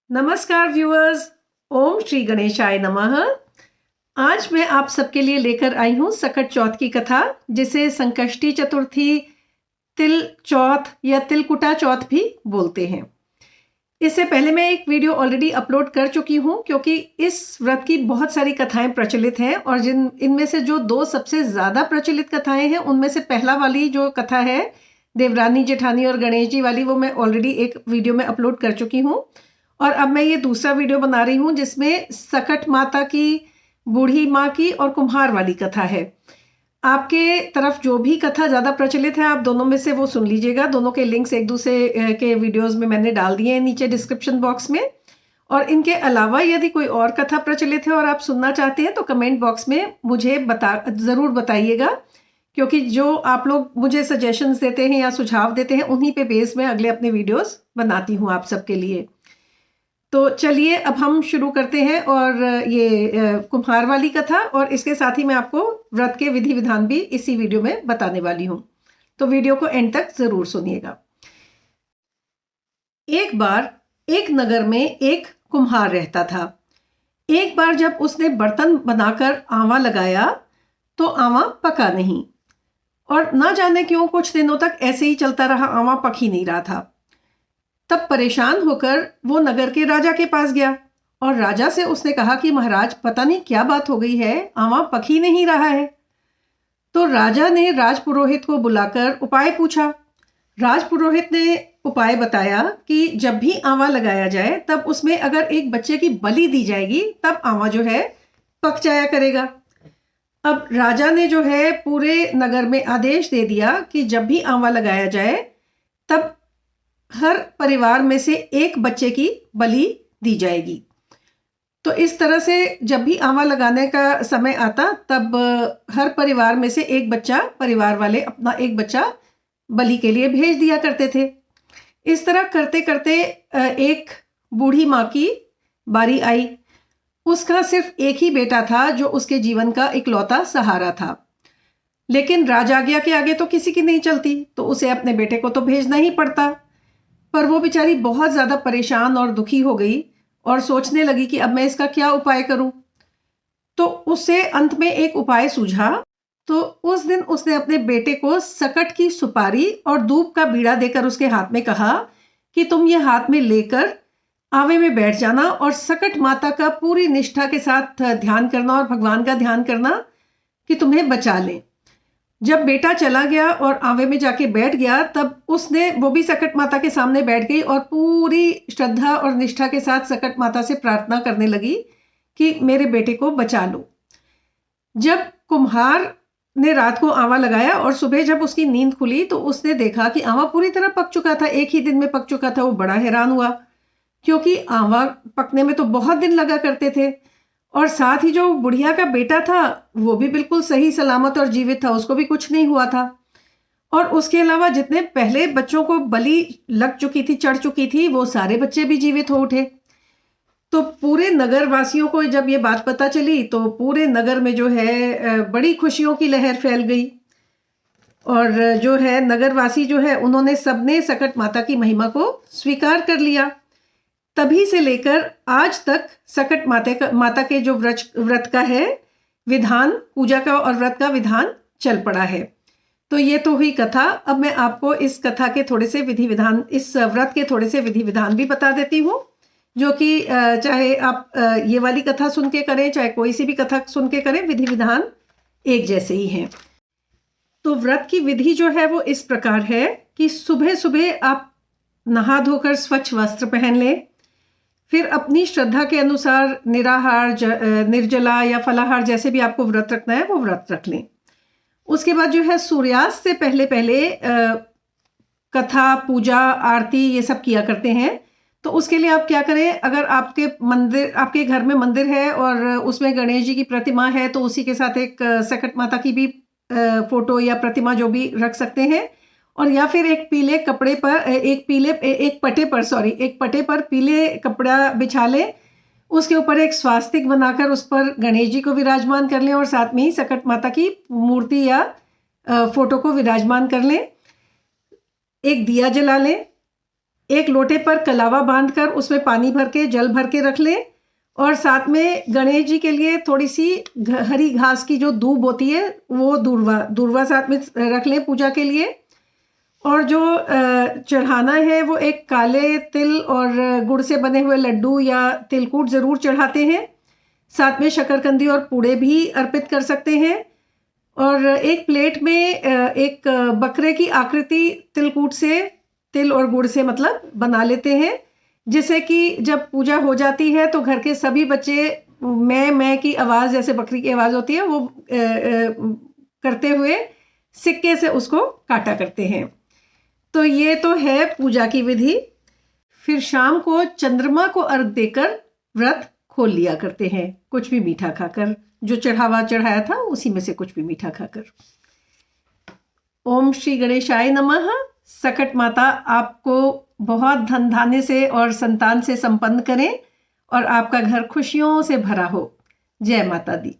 नमस्कार व्यूअर्स। ओम श्री गणेशाय नमः। आज मैं आप सबके लिए लेकर आई हूँ सकट चौथ की कथा, जिसे संकष्टी चतुर्थी, तिल चौथ या तिलकुटा चौथ भी बोलते हैं। इससे पहले मैं एक वीडियो ऑलरेडी अपलोड कर चुकी हूँ, क्योंकि इस व्रत की बहुत सारी कथाएं प्रचलित हैं और इनमें से जो दो सबसे ज़्यादा प्रचलित कथाएं हैं, उनमें से पहला वाली जो कथा है देवरानी जेठानी और गणेश जी वाली, वो मैं ऑलरेडी एक वीडियो में अपलोड कर चुकी हूँ। और अब मैं ये दूसरा वीडियो बना रही हूँ जिसमें सकट माता की, बूढ़ी माँ की और कुम्हार वाली कथा है। आपके तरफ जो भी कथा ज़्यादा प्रचलित है, आप दोनों में से वो सुन लीजिएगा। दोनों के लिंक्स एक दूसरे के वीडियोस में मैंने डाल दिए हैं नीचे डिस्क्रिप्शन बॉक्स में। और इनके अलावा यदि कोई और कथा प्रचलित है और आप सुनना चाहते हैं तो कमेंट बॉक्स में मुझे ज़रूर बताइएगा, क्योंकि जो आप लोग मुझे सजेशंस देते हैं या सुझाव देते हैं, उन्हीं पे बेस में अगले अपने वीडियोस बनाती हूँ आप सबके लिए। तो चलिए अब हम शुरू करते हैं, और ये कुम्हार वाली कथा, और इसके साथ ही मैं आपको व्रत के विधि विधान भी इसी वीडियो में बताने वाली हूँ। तो वीडियो को एंड तक जरूर सुनिएगा। एक बार एक नगर में एक कुम्हार रहता था। एक बार जब उसने बर्तन बनाकर आंवा लगाया तो आंवा पका नहीं, और ना जाने क्यों कुछ दिनों तक ऐसे ही चलता रहा, आंवा पक ही नहीं रहा था। तब परेशान होकर वो नगर के राजा के पास गया और राजा से उसने कहा कि महाराज, पता नहीं क्या बात हो गई है, आंवा पक ही नहीं रहा है। तो राजा ने राजपुरोहित को बुलाकर उपाय पूछा। राजपुरोहित ने उपाय बताया कि जब भी आंवा लगाया जाए तब उसमें अगर एक बच्चे की बलि दी जाएगी तब आंवा जो है पक जाया करेगा। अब राजा ने जो है पूरे नगर में आदेश दे दिया कि जब भी आंवा लगाया जाए तब हर परिवार में से एक बच्चे की बलि दी जाएगी। तो इस तरह से जब भी आंवा लगाने का समय आता तब हर परिवार में से एक बच्चा, परिवार वाले अपना एक बच्चा बलि के लिए भेज दिया करते थे। इस तरह करते करते एक बूढ़ी माँ की बारी आई। उसका सिर्फ एक ही बेटा था जो उसके जीवन का इकलौता सहारा था, लेकिन राजाज्ञा के आगे तो किसी की नहीं चलती, तो उसे अपने बेटे को तो भेजना ही पड़ता। पर वो बेचारी बहुत ज़्यादा परेशान और दुखी हो गई और सोचने लगी कि अब मैं इसका क्या उपाय करूं। तो उसे अंत में एक उपाय सूझा। तो उस दिन उसने अपने बेटे को सकट की सुपारी और दूब का बीड़ा देकर उसके हाथ में कहा कि तुम ये हाथ में लेकर आवे में बैठ जाना और सकट माता का पूरी निष्ठा के साथ ध्यान करना और भगवान का ध्यान करना कि तुम्हें बचा लें। जब बेटा चला गया और आवे में जाके बैठ गया, तब उसने, वो भी सकट माता के सामने बैठ गई और पूरी श्रद्धा और निष्ठा के साथ सकट माता से प्रार्थना करने लगी कि मेरे बेटे को बचा लो। जब कुम्हार ने रात को आंवा लगाया और सुबह जब उसकी नींद खुली तो उसने देखा कि आंवा पूरी तरह पक चुका था, एक ही दिन में पक चुका था। वो बड़ा हैरान हुआ, क्योंकि आंवा पकने में तो बहुत दिन लगा करते थे। और साथ ही जो बुढ़िया का बेटा था वो भी बिल्कुल सही सलामत और जीवित था, उसको भी कुछ नहीं हुआ था। और उसके अलावा जितने पहले बच्चों को बलि लग चुकी थी, चढ़ चुकी थी, वो सारे बच्चे भी जीवित हो उठे। तो पूरे नगर वासियों को जब ये बात पता चली तो पूरे नगर में जो है बड़ी खुशियों की लहर फैल गई। और जो है नगरवासी जो है उन्होंने सबने सकट माता की महिमा को स्वीकार कर लिया। तभी से लेकर आज तक सकट माता के जो व्रत का है विधान, पूजा का और व्रत का विधान चल पड़ा है। तो ये तो हुई कथा। अब मैं आपको इस कथा के थोड़े से विधि विधान, इस व्रत के थोड़े से विधि विधान भी बता देती हूँ, जो कि चाहे आप ये वाली कथा सुन के करें, चाहे कोई सी भी कथा सुन के करें, विधि विधान एक जैसे ही हैं। तो व्रत की विधि जो है वो इस प्रकार है कि सुबह सुबह आप नहा धोकर स्वच्छ वस्त्र पहन लें। फिर अपनी श्रद्धा के अनुसार निराहार, निर्जला या फलाहार, जैसे भी आपको व्रत रखना है वो व्रत रख लें। उसके बाद जो है सूर्यास्त से पहले पहले कथा, पूजा, आरती ये सब किया करते हैं। तो उसके लिए आप क्या करें, अगर आपके घर में मंदिर है और उसमें गणेश जी की प्रतिमा है तो उसी के साथ एक सकट माता की भी फोटो या प्रतिमा जो भी रख सकते हैं। और या फिर एक पीले कपड़े पर, एक पटे पर पीले कपड़ा बिछा लें, उसके ऊपर एक स्वास्तिक बनाकर उस पर गणेश जी को विराजमान कर लें और साथ में ही सकट माता की मूर्ति या फोटो को विराजमान कर लें। एक दिया जला लें एक लोटे पर कलावा बांधकर उसमें पानी भर के जल भर के रख लें और साथ में गणेश जी के लिए थोड़ी सी हरी घास की जो दूब होती है वो दूर्वा साथ में रख लें पूजा के लिए। और जो चढ़ाना है वो एक काले तिल और गुड़ से बने हुए लड्डू या तिलकूट ज़रूर चढ़ाते हैं। साथ में शक्करकंदी और पूड़े भी अर्पित कर सकते हैं। और एक प्लेट में एक बकरे की आकृति तिलकूट से, तिल और गुड़ से मतलब बना लेते हैं, जिससे कि जब पूजा हो जाती है तो घर के सभी बच्चे मैं की आवाज़, जैसे बकरी की आवाज़ होती है वो करते हुए सिक्के से उसको काटा करते हैं। तो ये तो है पूजा की विधि। फिर शाम को चंद्रमा को अर्घ देकर व्रत खोल लिया करते हैं, कुछ भी मीठा खाकर, जो चढ़ावा चढ़ाया था उसी में से कुछ भी मीठा खाकर। ओम श्री गणेशाय नमः। सकट माता आपको बहुत धन धान्य से और संतान से संपन्न करें और आपका घर खुशियों से भरा हो। जय माता दी।